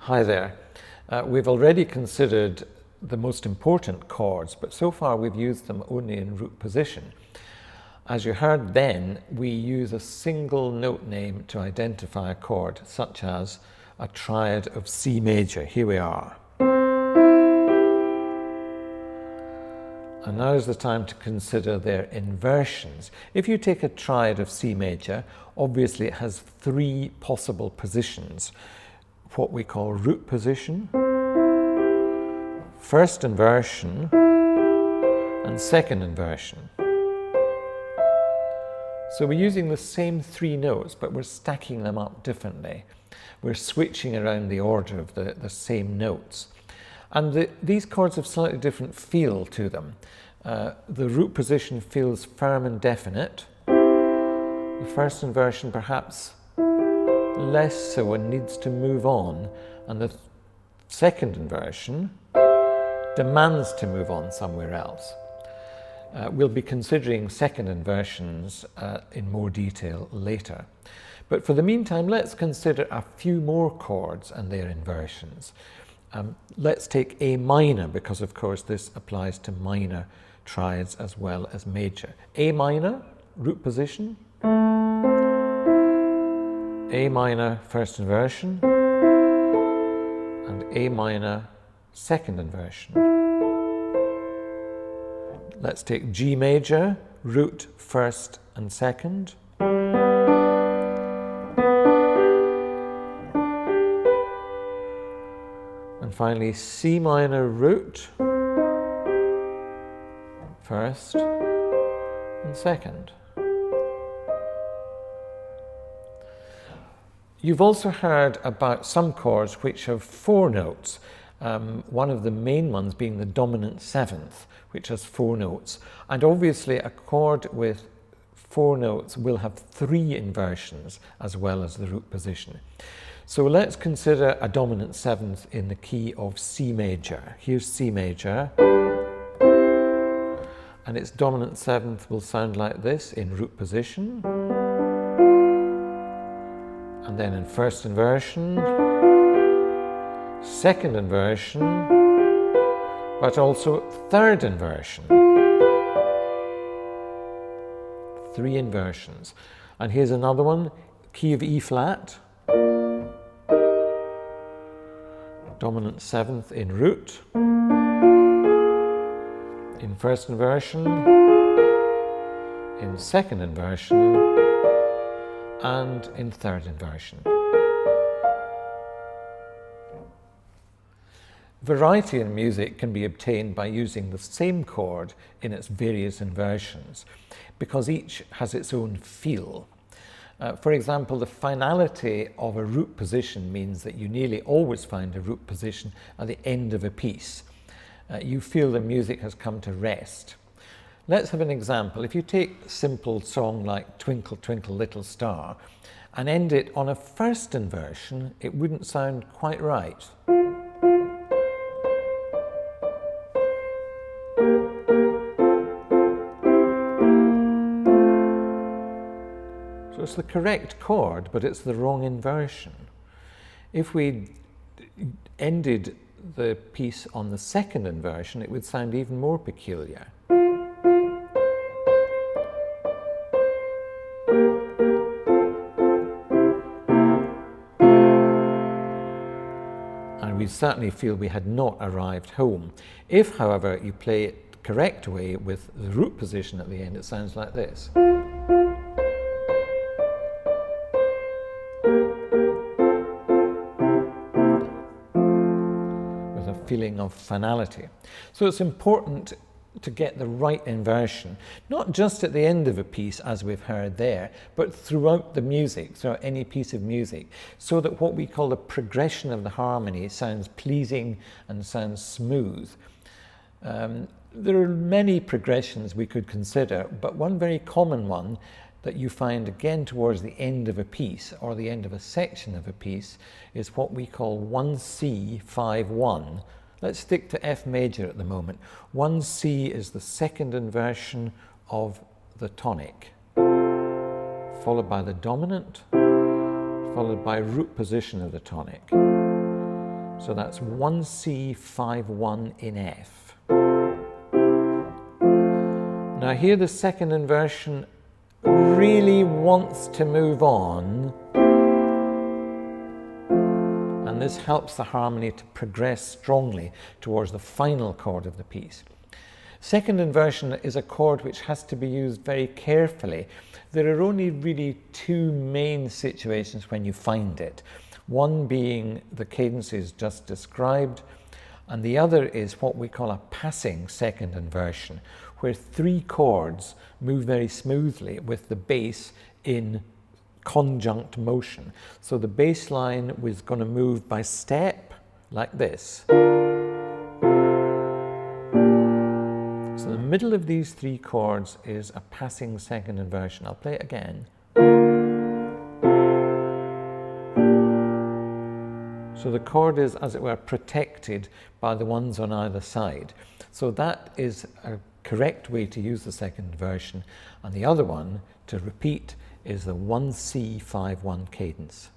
Hi there. We've already considered the most important chords, but so far we've used them only in root position. As you heard then, we use a single note name to identify a chord, such as a triad of C major. Here we are. And now is the time to consider their inversions. If you take a triad of C major, obviously it has three possible positions. What we call root position, first inversion, and second inversion. So we're using the same three notes, but we're stacking them up differently. We're switching around the order of the same notes. And these chords have slightly different feel to them. The root position feels firm and definite. The first inversion perhaps less so and needs to move on, and the second inversion demands to move on somewhere else. We'll be considering second inversions in more detail later. But for the meantime, let's consider a few more chords and their inversions. Let's take A minor, because of course this applies to minor triads as well as major. A minor, root position. A minor, first inversion, and A minor, second inversion. Let's take G major, root, first and second. And finally C minor, root, first and second. You've also heard about some chords which have four notes, one of the main ones being the dominant seventh, which has four notes. And obviously a chord with four notes will have three inversions as well as the root position. So let's consider a dominant seventh in the key of C major. Here's C major, and its dominant seventh will sound like this in root position. And then in first inversion, second inversion, but also third inversion. Three inversions. And here's another one, key of E flat, dominant seventh in root, in first inversion, in second inversion, and in third inversion. Variety in music can be obtained by using the same chord in its various inversions, because each has its own feel. For example, the finality of a root position means that you nearly always find a root position at the end of a piece. You feel the music has come to rest. Let's have an example. If you take a simple song like Twinkle, Twinkle, Little Star and end it on a first inversion, it wouldn't sound quite right. So it's the correct chord, but it's the wrong inversion. If we ended the piece on the second inversion, it would sound even more peculiar. And we certainly feel we had not arrived home. If, however, you play it the correct way with the root position at the end, it sounds like this. With a feeling of finality. So it's important to get the right inversion, not just at the end of a piece as we've heard there, but throughout the music, throughout any piece of music, so that what we call the progression of the harmony sounds pleasing and sounds smooth. There are many progressions we could consider, but one very common one that you find again towards the end of a piece or the end of a section of a piece is what we call 1C 5-1. Let's stick to F major at the moment. 1C is the second inversion of the tonic, followed by the dominant, followed by root position of the tonic. So that's 1C, 5, 1 in F. Now here the second inversion really wants to move on, and this helps the harmony to progress strongly towards the final chord of the piece. Second inversion is a chord which has to be used very carefully. There are only really two main situations when you find it. One being the cadences just described, and the other is what we call a passing second inversion, where three chords move very smoothly with the bass in conjunct motion. So the bass line was going to move by step like this. So the middle of these three chords is a passing second inversion. I'll play it again. So the chord is, as it were, protected by the ones on either side. So that is a correct way to use the second inversion. And the other one, to repeat, is the 1C, 5, 1 cadence.